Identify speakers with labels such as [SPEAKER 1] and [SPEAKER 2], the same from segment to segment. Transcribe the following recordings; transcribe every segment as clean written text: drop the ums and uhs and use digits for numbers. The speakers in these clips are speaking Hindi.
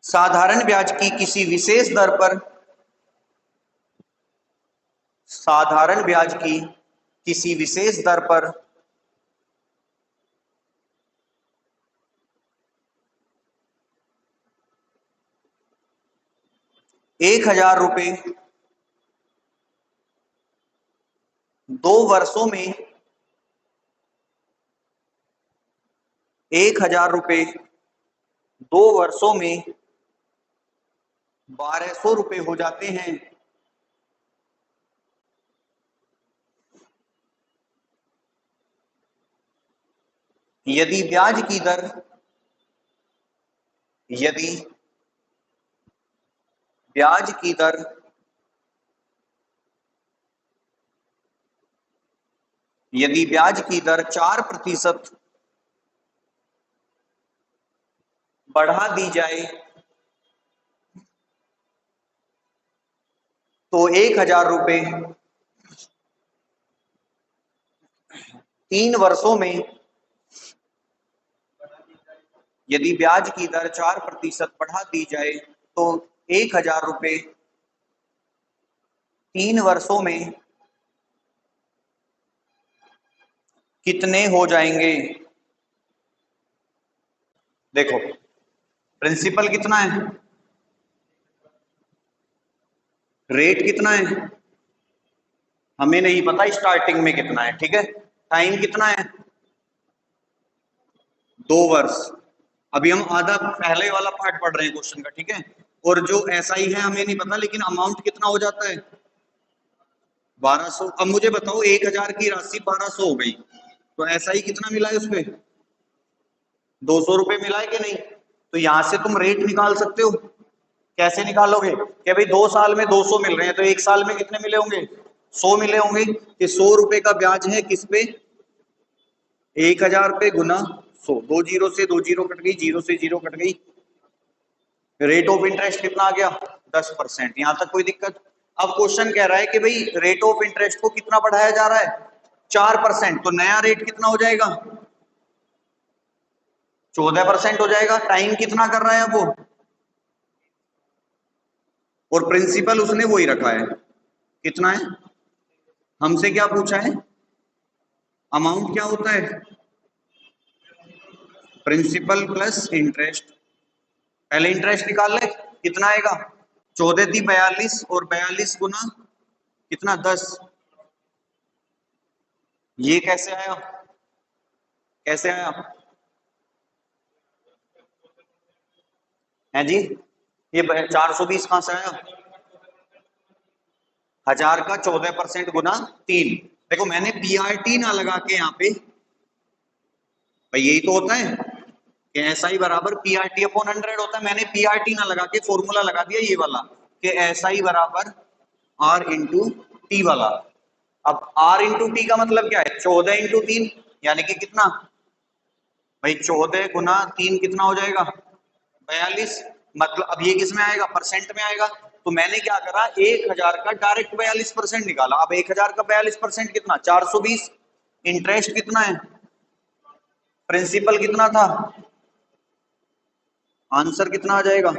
[SPEAKER 1] साधारण ब्याज की किसी विशेष दर पर साधारण ब्याज की किसी विशेष दर पर 1,000 रुपए 2 वर्षों में 1,000 रुपए 2 वर्षों में 1,200 रुपए हो जाते हैं। यदि ब्याज की दर यदि ब्याज की दर यदि ब्याज की दर 4% बढ़ा दी जाए तो 1,000 रुपए 3 वर्षों में यदि ब्याज की दर 4% बढ़ा दी जाए तो 1,000 रुपए 3 वर्षों में कितने हो जाएंगे? देखो, प्रिंसिपल कितना है, रेट कितना है, हमें नहीं पता स्टार्टिंग में कितना है, ठीक है। टाइम कितना है, 2 वर्ष। अभी हम आधा पहले वाला पार्ट पढ़ रहे हैं क्वेश्चन का, ठीक है। और जो SI है हमें नहीं पता, लेकिन अमाउंट कितना हो जाता है, 1200। अब मुझे बताओ 1,000 की राशि 1200 हो गई, तो SI कितना मिला है उसपे, 200 रुपए मिला है कि नहीं? तो यहां से तुम रेट निकाल सकते हो। कैसे निकालोगे कि भाई 2 साल में 200 मिल रहे हैं, तो 1 साल में कितने मिले होंगे, 100 मिले होंगे। कि 100 रुपए का ब्याज है किस पे, 1,000 पे गुना 100। 2 जीरो से 2 जीरो कट गई, 0 से 0 कट गई। रेट ऑफ इंटरेस्ट कितना आ गया, 10%। यहां तक कोई दिक्कत? अब क्वेश्चन कह रहा है कि भाई रेट ऑफ इंटरेस्ट को कितना बढ़ाया जा रहा है, 4%। तो नया रेट कितना हो जाएगा, 14% हो जाएगा। टाइम कितना कर रहा है वो, और प्रिंसिपल उसने वही रखा है, कितना है। हमसे क्या पूछा है, अमाउंट क्या होता है, प्रिंसिपल प्लस इंटरेस्ट। पहले इंटरेस्ट निकाल ले, कितना आएगा, 14 थी 42, और 42 गुना कितना, 10। ये कैसे आया, कैसे आया है जी, ये 420 कहां से आया, 1,000 का 14% गुना 3। देखो मैंने PRT ना लगा के यहाँ पे, भाई यही तो होता है कि SI बराबर PRT अपॉन 100 होता है। मैंने PRT ना लगा के फॉर्मूला लगा दिया ये वाला कि SI बराबर R इंटू टी वाला। अब R इंटू टी का मतलब क्या है, 14 इंटू 3, यानी कि कितना भाई, 14 गुना 3 कितना हो जाएगा, 42। मतलब अब ये किस में आएगा, परसेंट में आएगा। तो मैंने क्या करा, 1,000 का डायरेक्ट 42% निकाला। अब 1,000 का 42% कितना, 420। इंटरेस्ट कितना है, प्रिंसिपल कितना था, आंसर कितना आ जाएगा,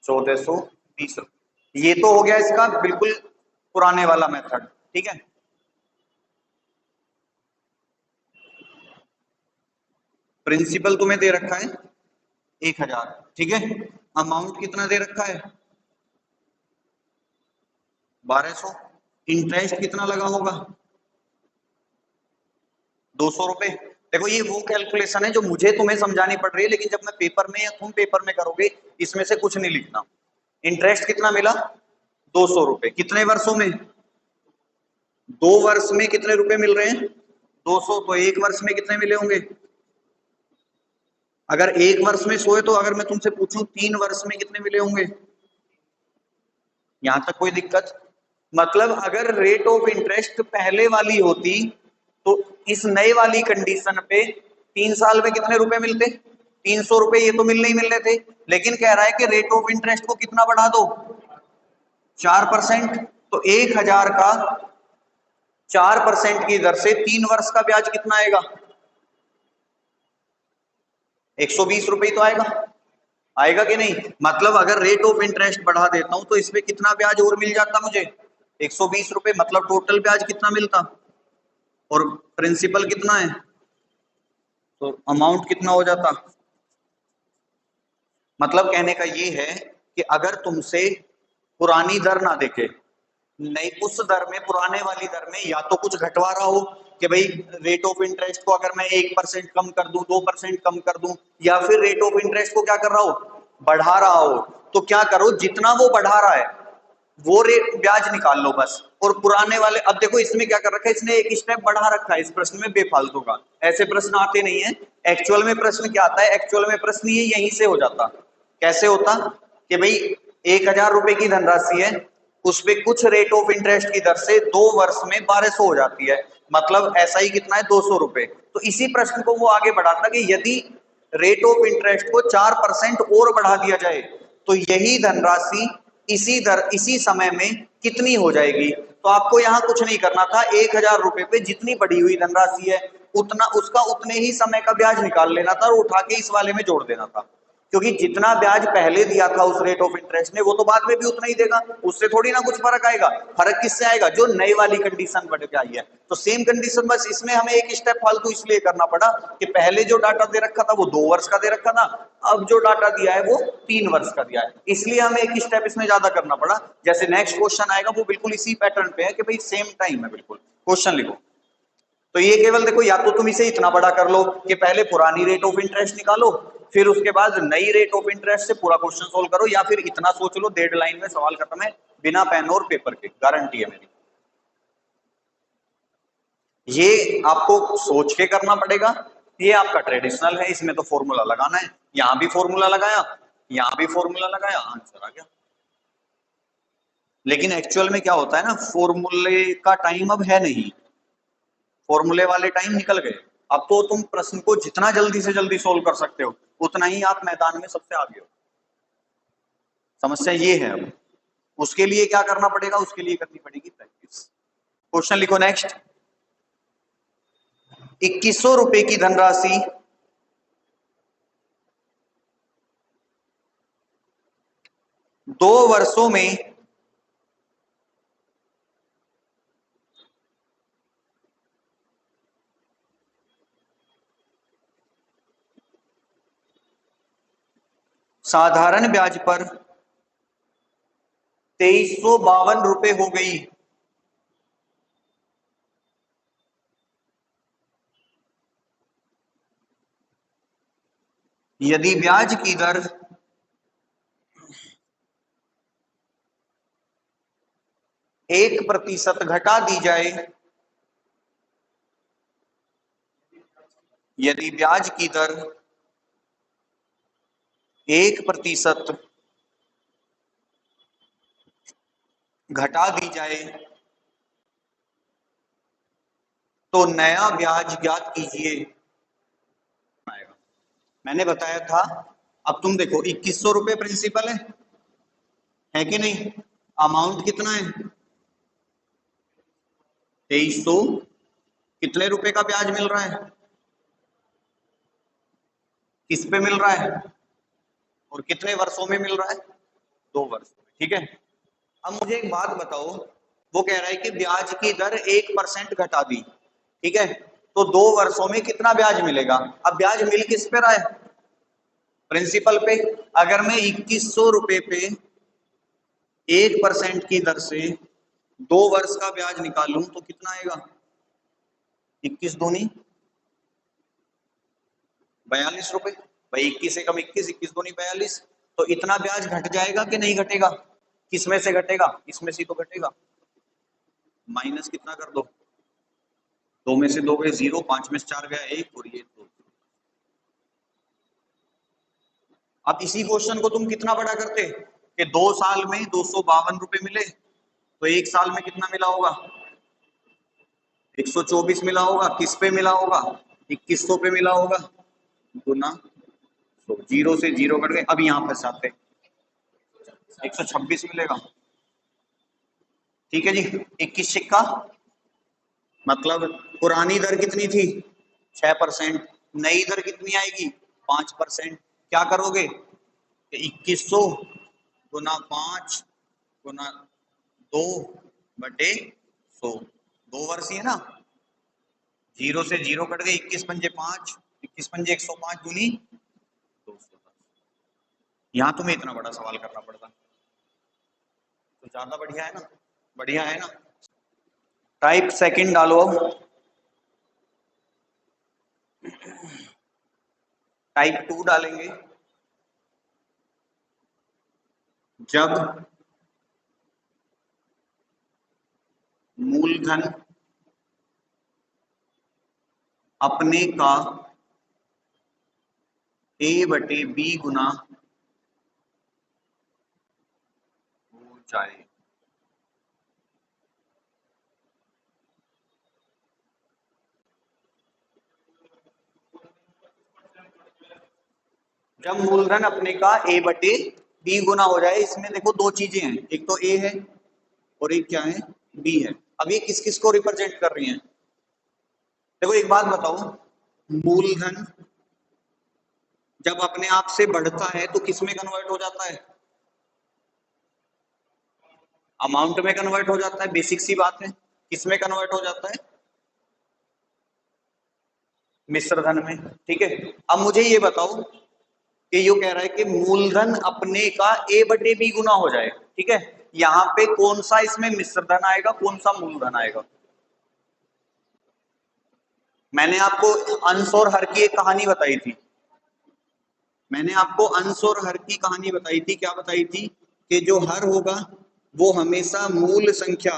[SPEAKER 1] 1,420 रुपए। ये तो हो गया इसका बिल्कुल पुराने वाला मेथड, ठीक है। प्रिंसिपल तुम्हें दे रखा है 1,000, ठीक है। अमाउंट कितना दे रखा है, 1,200। इंटरेस्ट कितना लगा होगा, 200 रुपए। देखो ये वो कैलकुलेशन है जो मुझे तुम्हें समझानी पड़ रही है, लेकिन जब मैं पेपर में या तुम पेपर में करोगे, इसमें से कुछ नहीं लिखना। इंटरेस्ट कितना मिला, 200 रुपए। कितने वर्षों में, 2 वर्ष में कितने रुपए मिल रहे हैं, 200। तो 1 वर्ष में कितने मिले होंगे, अगर 1 वर्ष में 100 है, तो अगर मैं तुमसे पूछूं 3 वर्ष में कितने मिले होंगे। यहां तक कोई दिक्कत? मतलब अगर रेट ऑफ इंटरेस्ट पहले वाली होती तो इस नए वाली कंडीशन पे 3 साल में कितने रुपए मिलते, 300 रुपए। ये तो मिलने ही मिलने थे, लेकिन कह रहा है कि रेट ऑफ इंटरेस्ट को कितना बढ़ा दो, 4%। तो 1,000 का 4% की दर से 3 वर्ष का ब्याज कितना आएगा, 120 रुपए तो आएगा, आएगा कि नहीं? मतलब अगर रेट ऑफ इंटरेस्ट बढ़ा देता हूं तो इसमें कितना ब्याज और मिल जाता मुझे? 120 रुपए। मतलब टोटल ब्याज कितना मिलता और प्रिंसिपल कितना है, तो अमाउंट कितना हो जाता? मतलब कहने का ये है कि अगर तुमसे पुरानी दर ना देखे, नहीं उस दर में, पुराने वाली दर में या तो कुछ घटवा रहा हो कि भाई रेट ऑफ इंटरेस्ट को अगर मैं 1% कम कर दूं, 2% कम कर दूं, या फिर रेट ऑफ इंटरेस्ट को क्या कर रहा हो, बढ़ा रहा हो, तो क्या करो, जितना वो बढ़ा रहा है वो रेट ब्याज निकाल लो बस। और पुराने वाले, अब देखो इसमें क्या कर रखा है, इसने एक स्टेप बढ़ा रखा है इस प्रश्न में बेफालतू का। ऐसे प्रश्न आते नहीं है। एक्चुअल में प्रश्न क्या आता है, एक्चुअल में प्रश्न ये यहीं से हो जाता। कैसे होता कि भाई 1,000 रुपए की धनराशि है, उस पे कुछ रेट ऑफ इंटरेस्ट की दर से 2 वर्ष में 1200 हो जाती है, मतलब ऐसा ही कितना है, 200 रुपए। तो इसी प्रश्न को वो आगे बढ़ाता कि यदि रेट ऑफ इंटरेस्ट को 4% और बढ़ा दिया जाए तो यही धनराशि इसी दर, इसी समय में कितनी हो जाएगी। तो आपको यहाँ कुछ नहीं करना था, 1,000 रुपए पे जितनी बढ़ी हुई धनराशि है उतना, उसका उतने ही समय का ब्याज निकाल लेना था और उठा के इस वाले में जोड़ देना था। क्योंकि जितना ब्याज पहले दिया था उस रेट ऑफ इंटरेस्ट ने, वो तो बाद में भी उतना ही देगा, उससे थोड़ी ना कुछ फर्क आएगा। फर्क किससे आएगा, जो नई वाली कंडीशन बढ़ के आई है। तो सेम कंडीशन, बस इसमें हमें एक स्टेप फालतू इसलिए करना पड़ा कि पहले जो डाटा दे रखा था वो 2 वर्ष का दे रखा था, अब जो डाटा दिया है वो 3 वर्ष का दिया है, इसलिए हमें एक स्टेप इसमें ज्यादा करना पड़ा। जैसे नेक्स्ट क्वेश्चन आएगा वो बिल्कुल इसी पैटर्न पे है कि भाई सेम टाइम है, बिल्कुल क्वेश्चन लिखो। तो ये केवल देखो, या तो तुम इसे इतना बड़ा कर लो कि पहले पुरानी रेट ऑफ इंटरेस्ट निकालो, फिर उसके बाद नई रेट ऑफ इंटरेस्ट से पूरा क्वेश्चन सोल्व करो, या फिर इतना सोच लो 1.5 लाइन में सवाल खत्म है, बिना पेन और पेपर के, गारंटी है मेरी। ये आपको सोच के करना पड़ेगा। ये आपका ट्रेडिशनल है, इसमें तो फॉर्मूला लगाना है, यहां भी फॉर्मूला लगाया, यहां भी फॉर्मूला लगाया, आंसर आ गया। लेकिन एक्चुअल में क्या होता है ना, फॉर्मूले का टाइम अब है नहीं, फॉर्मूले वाले टाइम निकल गए। अब तो तुम प्रश्न को जितना जल्दी से जल्दी सोल्व कर सकते हो उतना ही आप मैदान में सबसे आगे हो। समस्या ये है, अब उसके लिए क्या करना पड़ेगा, उसके लिए करनी पड़ेगी प्रैक्टिस। क्वेश्चन लिखो नेक्स्ट। 2100 रुपए की धनराशि 2 वर्षों में साधारण ब्याज पर 2352 रुपए हो गई। यदि ब्याज की दर 1% घटा दी जाए, यदि ब्याज की दर 1% घटा दी जाए तो नया ब्याज ज्ञात कीजिए। मैंने बताया था। अब तुम देखो 2100 रुपए प्रिंसिपल है कि नहीं? अमाउंट कितना है, 2300। कितने रुपए का ब्याज मिल रहा है, किस पे मिल रहा है, और कितने वर्षों में मिल रहा है, 2 वर्ष में। ठीक है। अब मुझे एक बात बताओ, वो कह रहा है कि ब्याज की दर 1% घटा दी, ठीक है, तो 2 वर्षों में कितना ब्याज मिलेगा। अब ब्याज मिल किस पे रहा है, प्रिंसिपल पे। अगर मैं 2100 रुपए पे 1% की दर से 2 वर्ष का ब्याज निकालूं तो कितना आएगा, 21 दूनी 42 रुपए। भाई 21 एकम 21, 21 दूनी 42। तो इतना ब्याज घट जाएगा कि नहीं घटेगा, किसमें से घटेगा, इसमें से तो घटेगा। माइनस कितना कर दो, 2 में से 2 गए 0, 5 में से 4 गया 1, और ये 2। अब इसी क्वेश्चन को तुम कितना बड़ा करते कि 2 साल में 252 रुपए मिले, तो 1 साल में कितना मिला होगा, 124 मिला होगा। किस पे मिला होगा, 2100 पे मिला होगा, गुना 100। 0 से 0 कट गए। अब यहाँ फंसाते 126 मिलेगा। ठीक है जी। 21 सिक्का, मतलब पुरानी दर कितनी थी, 6%। नई दर कितनी आएगी, 5%। क्या करोगे कि 2100 गुना 5 गुना 2/100, 2 वर्षीय ना, 0 से 0 कट गए, 21 पंजे 5, 21 पंजे 105 दूनी 210। यहाँ तुम्हें इतना बड़ा सवाल करना पड़ता तो ज्यादा बढ़िया है ना, बढ़िया है ना। टाइप सेकंड डालो, टाइप 2 डालेंगे। जब मूलधन अपने का A/B गुना हो जाए, जब मूलधन अपने का A/B गुना हो जाए, इसमें देखो दो चीजें हैं, एक तो A है और एक क्या है, B है। अब ये किस किस को रिप्रेजेंट कर रही हैं? देखो एक बात बताओ, मूलधन जब अपने आप से बढ़ता है तो किस में कन्वर्ट हो जाता है? अमाउंट में कन्वर्ट हो जाता है, बेसिक सी बात है। किस में कन्वर्ट हो जाता है? मिश्र धन में। ठीक है, अब मुझे ये बताओ कि ये कह रहा है कि मूलधन अपने का A/B गुना हो जाए। ठीक है, यहाँ पे कौन सा इसमें मिश्र धन आएगा, कौन सा मूलधन आएगा? मैंने आपको अंश और हर की एक कहानी बताई थी, मैंने आपको अंश और हर की कहानी बताई थी। क्या बताई थी? कि जो हर होगा वो हमेशा मूल संख्या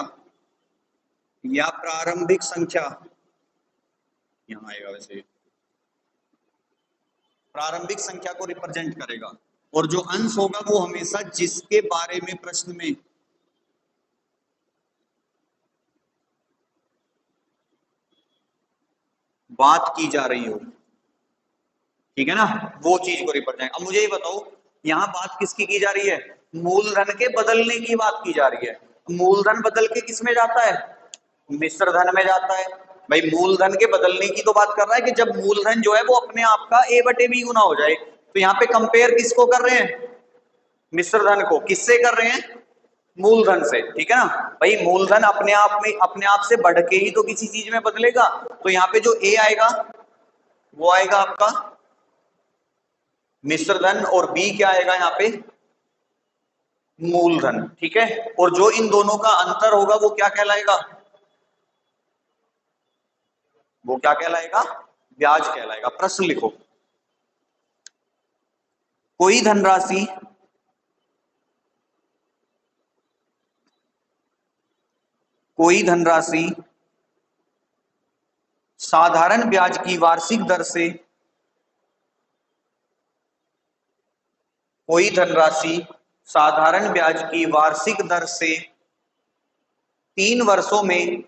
[SPEAKER 1] या प्रारंभिक संख्या, यहां आएगा वैसे, प्रारंभिक संख्या को रिप्रेजेंट करेगा, और जो अंश होगा वो हमेशा जिसके बारे में प्रश्न में बात की जा रही हो, ठीक है ना, वो चीज को रिप्रेजेंट। अब मुझे ये बताओ, यहाँ बात किसकी की जा रही है? मूलधन के बदलने की बात की जा रही है। मूलधन बदल के किस में जाता है? मिश्र धन में जाता है। भाई मूलधन के बदलने की तो बात कर रहा है कि जब मूलधन जो है वो अपने आप का A/B गुना हो जाए। तो यहाँ पे कंपेयर किसको कर रहे हैं? मिश्र धन को। किससे कर रहे हैं? मूलधन से। ठीक है ना भाई, मूलधन अपने आप में अपने आप से बढ़ के ही तो किसी चीज में बदलेगा। तो यहाँ पे जो A आएगा वो आएगा आपका मिश्र धन, और B क्या आएगा यहाँ पे? मूलधन। ठीक है, और जो इन दोनों का अंतर होगा वो क्या कहलाएगा? वो क्या कहलाएगा? ब्याज कहलाएगा। प्रश्न लिखो, कोई धनराशि साधारण ब्याज की वार्षिक दर से, कोई धनराशि साधारण ब्याज की वार्षिक दर से 3 वर्षों में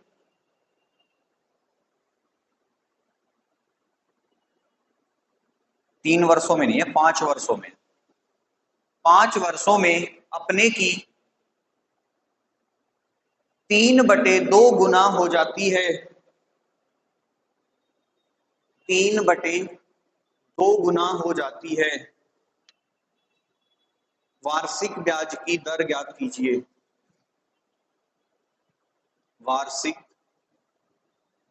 [SPEAKER 1] 3 वर्षों में नहीं है, 5 वर्षों में, 5 वर्षों में अपने की 3/2 गुना हो जाती है। 3/2 गुना हो जाती है। वार्षिक ब्याज की दर ज्ञात कीजिए। वार्षिक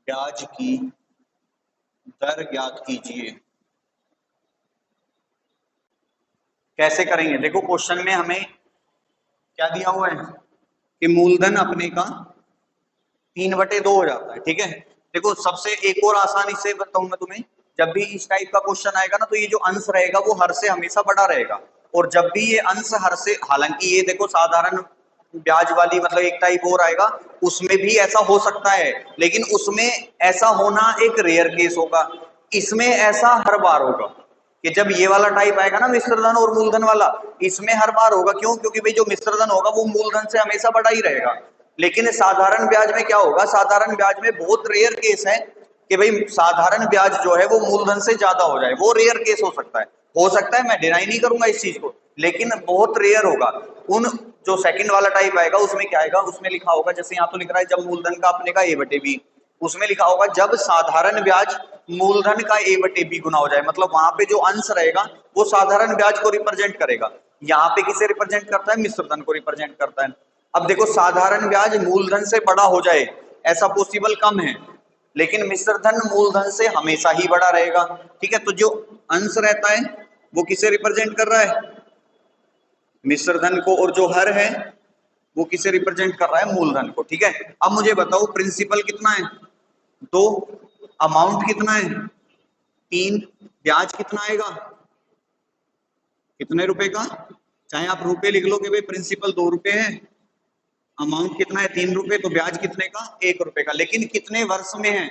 [SPEAKER 1] ब्याज की दर ज्ञात कीजिए। कैसे करेंगे? देखो क्वेश्चन में हमें क्या दिया हुआ है कि मूलधन अपने का 3/2 हो जाता है। ठीक है, देखो सबसे एक और आसानी से बताऊं मैं तुम्हें, जब भी इस टाइप का क्वेश्चन आएगा ना, तो ये जो अंश रहेगा वो हर से हमेशा बड़ा रहेगा, और जब भी ये अंश हर से, हालांकि ये देखो साधारण ब्याज वाली मतलब एक टाइप और आएगा, उसमें भी ऐसा हो सकता है, लेकिन उसमें ऐसा होना एक रेयर केस होगा। इसमें ऐसा हर बार होगा कि जब ये वाला टाइप आएगा ना, मिश्रधन और मूलधन वाला, इसमें हर बार होगा। क्यों? क्योंकि भाई जो मिश्रधन होगा वो मूलधन से हमेशा बड़ा ही रहेगा। लेकिन साधारण ब्याज में क्या होगा? साधारण ब्याज में बहुत रेयर केस है कि भाई साधारण ब्याज जो है वो मूलधन से ज्यादा हो जाए, वो रेयर केस हो सकता है, मैं डिनाई नहीं करूंगा इस चीज को, लेकिन बहुत रेयर होगा। उन जो सेकंड वाला टाइप आएगा उसमें क्या आएगा? उसमें लिखा होगा, जैसे यहाँ तो लिख रहा है जब मूलधन का अपने का A/B, उसमें लिखा होगा जब साधारण ब्याज मूलधन का a बटे b गुना हो जाए, मतलब वहां पे जो अंश रहेगा वो साधारण ब्याज को रिप्रेजेंट करेगा। यहाँ पे किसे रिप्रेजेंट करता है? मिश्रधन को रिप्रेजेंट करता है। अब देखो साधारण ब्याज मूलधन से बड़ा हो जाए ऐसा पॉसिबल कम है, लेकिन मिश्रधन मूलधन से हमेशा ही बड़ा रहेगा। ठीक है, तो जो अंश रहता है वो किसे रिप्रेजेंट कर रहा है? मिश्रधन को, और जो हर है वो किसे रिप्रेजेंट कर रहा है? मूलधन को। ठीक है, अब मुझे बताओ प्रिंसिपल कितना है? 2, अमाउंट कितना है? 3, ब्याज कितना आएगा? कितने रुपए का? चाहे आप रुपए लिख लो कि भाई प्रिंसिपल 2 रुपए है, अमाउंट कितना है? 3 रुपए, तो ब्याज कितने का? 1 रुपए का। लेकिन कितने वर्ष में है?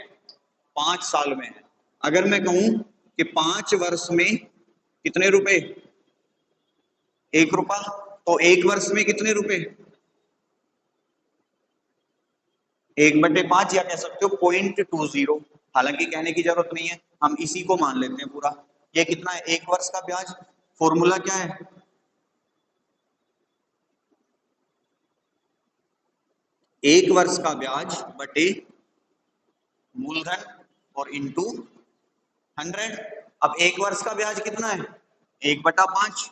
[SPEAKER 1] 5 साल में है। अगर मैं कहूं कि 5 वर्ष में कितने रुपए? 1 रुपया, तो 1 वर्ष में कितने रुपए? 1/5, या कह सकते हो 0.20। हालांकि कहने की जरूरत नहीं है, हम इसी को मान लेते हैं पूरा। ये कितना है? 1 वर्ष का ब्याज। फॉर्मूला क्या है? 1 वर्ष का ब्याज बटे मूलधन और इंटू 100। अब 1 वर्ष का ब्याज कितना है? 1/5।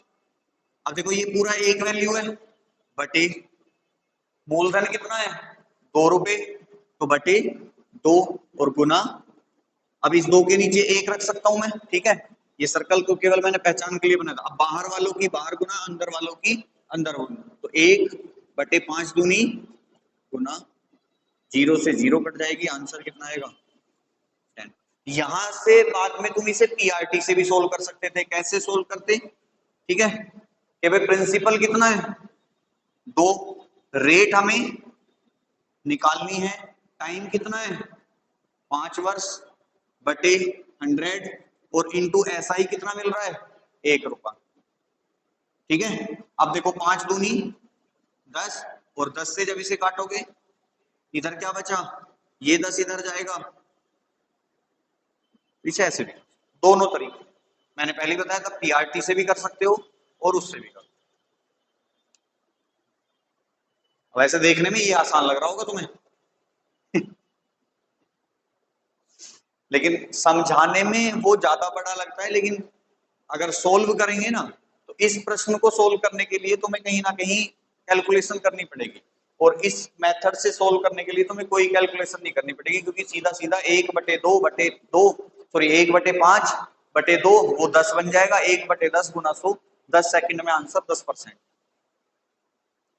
[SPEAKER 1] अब देखो ये पूरा एक वैल्यू है, बटे मूलधन कितना है? 2 रुपए, तो बटे 2 और गुना। अब इस 2 के नीचे 1 रख सकता हूं मैं। ठीक है, ये सर्कल तो केवल मैंने पहचान के लिए बनाया था। अब बाहर वालों की बाहर गुना, अंदर वालों की अंदर गुना, तो 1/5 दूनी गुना, 0 से 0 कट जाएगी, आंसर कितना आएगा? 10। यहां से बाद में तुम इसे पीआरटी से भी सोल्व कर सकते थे। कैसे सोल्व करते? ठीक है, कि भाई प्रिंसिपल कितना है? 2, रेट हमें निकालनी है, टाइम कितना है? 5 वर्ष, बटे 100 और इंटू एसआई कितना मिल रहा है? 1 रुपया। ठीक है, अब देखो 5 दूनी 10, और 10 से जब इसे काटोगे इधर क्या बचा? ये 10 इधर जाएगा, पीछे ऐसे भी। दोनों तरीके मैंने पहले ही बताया था, पीआरटी से भी कर सकते हो और उससे भी कर। वैसे देखने में ये आसान लग रहा होगा तुम्हें लेकिन समझाने में वो ज्यादा बड़ा लगता है। लेकिन अगर सोल्व करेंगे ना, तो इस प्रश्न को सोल्व करने के लिए तुम्हें कहीं ना कहीं कैलकुलेशन करनी पड़ेगी, और इस मेथड से सोल्व करने के लिए तुम्हें कोई कैलकुलेशन नहीं करनी पड़ेगी, क्योंकि सीधा सीधा 1/2 सॉरी 1/5/2 वो 10 बन जाएगा। 1/10 गुना 100, 10 सेकंड में आंसर 10%।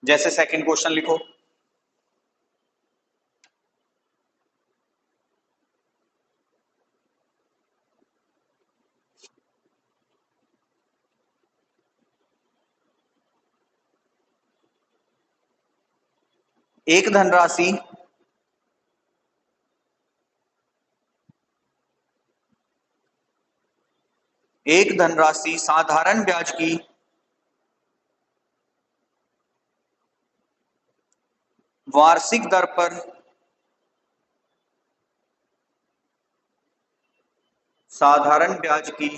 [SPEAKER 1] जैसे सेकंड क्वेश्चन लिखो, एक धनराशि साधारण ब्याज की वार्षिक दर पर साधारण ब्याज की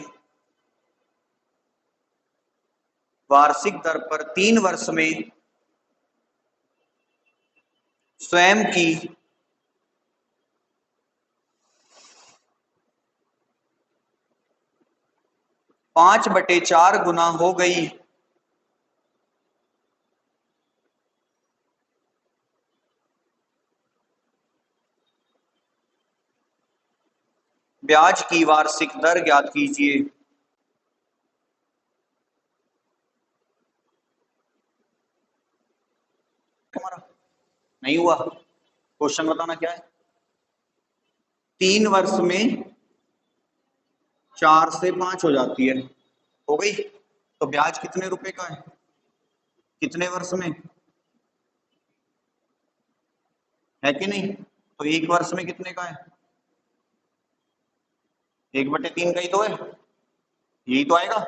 [SPEAKER 1] वार्षिक दर पर 3 वर्ष में स्वयं की 5/4 गुना हो गई। ब्याज की वार्षिक दर ज्ञात कीजिए। तुम्हारा नहीं हुआ? क्वेश्चन बताना क्या है? 3 वर्ष में 4 से 5 हो जाती है, हो गई। तो ब्याज कितने रुपए का है? कितने वर्ष में है कि नहीं? तो 1 वर्ष में कितने का है? 1/3 का ही तो है, यही तो आएगा।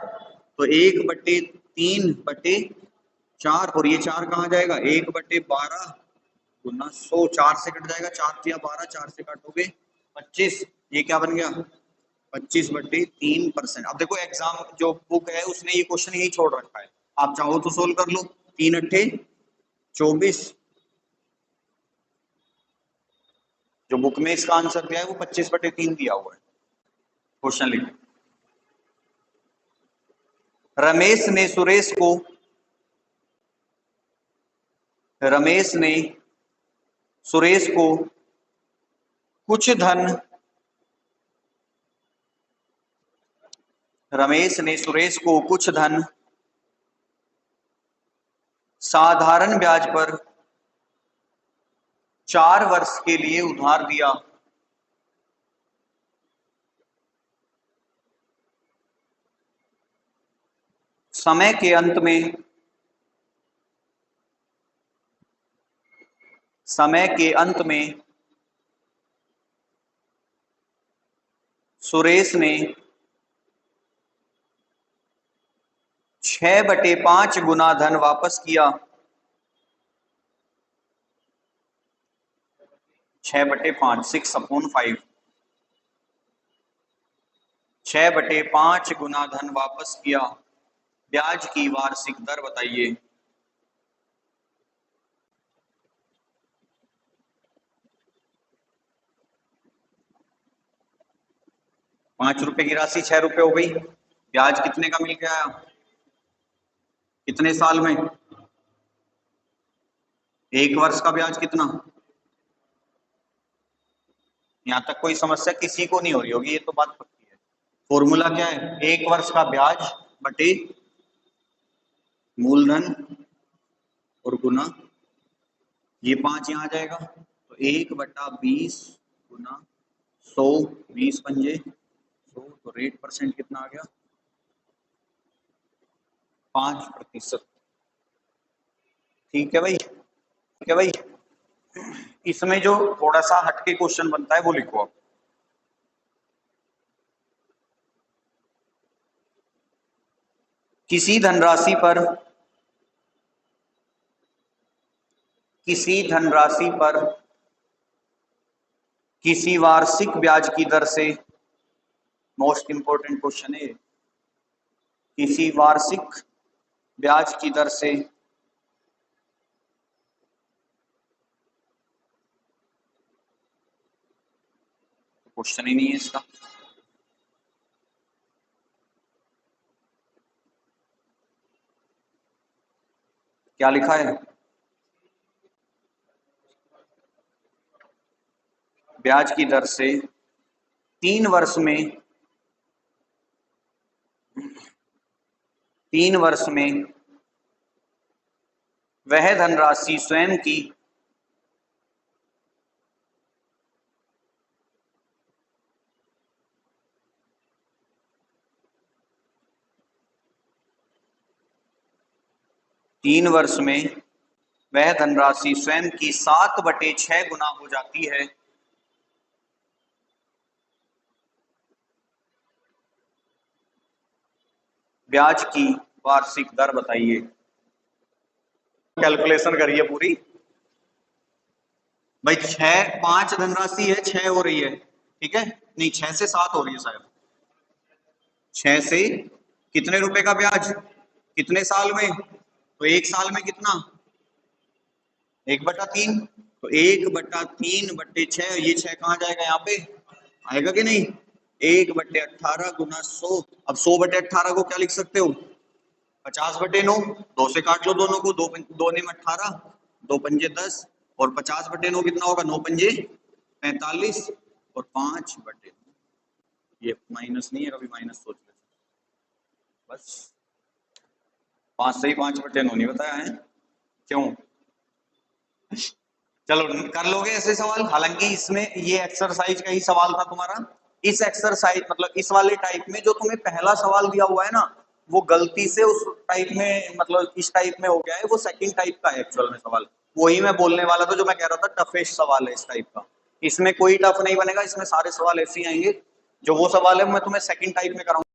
[SPEAKER 1] तो 1/3/4, और ये 4 कहाँ जाएगा? 1/12 गुना 100, 4 से कट जाएगा, 4 या 12, 4 से काटोगे 25, ये क्या बन गया? 25/3%। अब देखो एग्जाम जो बुक है उसने ये क्वेश्चन यही छोड़ रखा है, आप चाहो तो सोल्व कर लो। 3 अट्ठे 24, जो बुक में इसका आंसर दिया है वो 25/3 दिया हुआ है। क्वेश्चन लिखो। रमेश ने सुरेश को कुछ धन साधारण ब्याज पर 4 वर्ष के लिए उधार दिया। समय के अंत में सुरेश ने 6/5 गुना धन वापस किया। 6/5 6/5 6/5 गुना धन वापस किया। ब्याज की वार्षिक दर बताइए। ₹5 की राशि 6 रुपए हो गई। ब्याज कितने का मिल गया? कितने साल में? 1 वर्ष का ब्याज कितना? यहां तक कोई समस्या किसी को नहीं हो रही होगी, ये तो बात पक्की है। फॉर्मूला क्या है? 1 वर्ष का ब्याज बटे मूलधन और गुना ये 5 यहाँ आ जाएगा, तो 1/20 गुना 100, 20 पंजे 100, तो रेट परसेंट कितना आ गया? 5%। ठीक है भाई। इसमें जो थोड़ा सा हटके क्वेश्चन बनता है वो लिखो आप। किसी धनराशि पर किसी वार्षिक ब्याज की दर से, मोस्ट इंपोर्टेंट क्वेश्चन है, किसी वार्षिक ब्याज की दर से क्वेश्चन ही नहीं है इसका। क्या लिखा है? ब्याज की दर से 3 वर्ष में वह धनराशि स्वयं की 3 वर्ष में वह धनराशि स्वयं की 7/6 गुना हो जाती है। ब्याज की वार्षिक दर बताइए। कैलकुलेशन करिए पूरी भाई। 5 धनराशि है, 6 हो रही है, ठीक है, नहीं 6 से 7 हो रही है शायद। 6 से कितने रुपए का ब्याज कितने साल में? तो 1 साल में कितना? 1/3, तो 1/3/6, ये 6 कहाँ जाएगा? यहाँ पे आएगा कि नहीं? 1/18 गुना 100। अब 100/18 को क्या लिख सकते हो? 50/9। 2 से काट लो दोनों को, 2 में 18, 2 पंजे 10, और 50/9 कितना होगा? 9 पंजे 45, और 5/9। ये माइनस नहीं है, कभी माइनस सोच ले बस। 5 से ही 5/9 नहीं बताया है क्यों? चलो कर लोगे ऐसे सवाल। हालांकि इसमें ये एक्सरसाइज का ही सवाल था तुम्हारा। इस एक्सरसाइज मतलब इस वाले टाइप में जो तुम्हें पहला सवाल दिया हुआ है ना, वो गलती से उस टाइप में मतलब इस टाइप में हो गया है, वो सेकंड टाइप का है एक्चुअल में सवाल। वही मैं बोलने वाला था जो मैं कह रहा था टफेस्ट सवाल है इस टाइप का। इसमें कोई टफ नहीं बनेगा, इसमें सारे सवाल ऐसे ही आएंगे। जो वो सवाल है मैं तुम्हें सेकंड टाइप में कराऊंगा।